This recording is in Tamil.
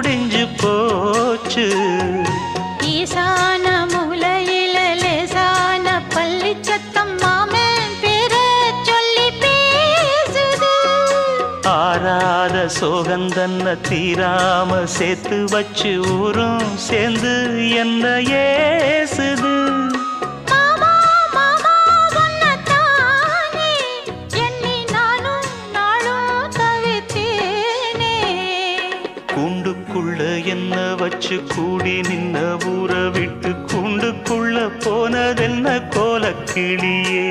முடிஞ்சு போச்சு. ஈசான மூலையில லேசான பள்ளி சத்தம் மாமன் பேர சொல்லி பேசுது. ஆறாத சோகந்தன்ன தீராம சேர்த்து வச்சு ஊரும் சேர்ந்து என்ன ஏசுது. மாமா மாமா உன்னத்தானே எண்ணி நானும் நாளும் தவித்தேனே. கூண்டுக்குள்ள என்ன வச்சு கூடி நின்ன ஊற விட்டு கூண்டுக்குள்ள போனதென்ன கோலக்கிளியே.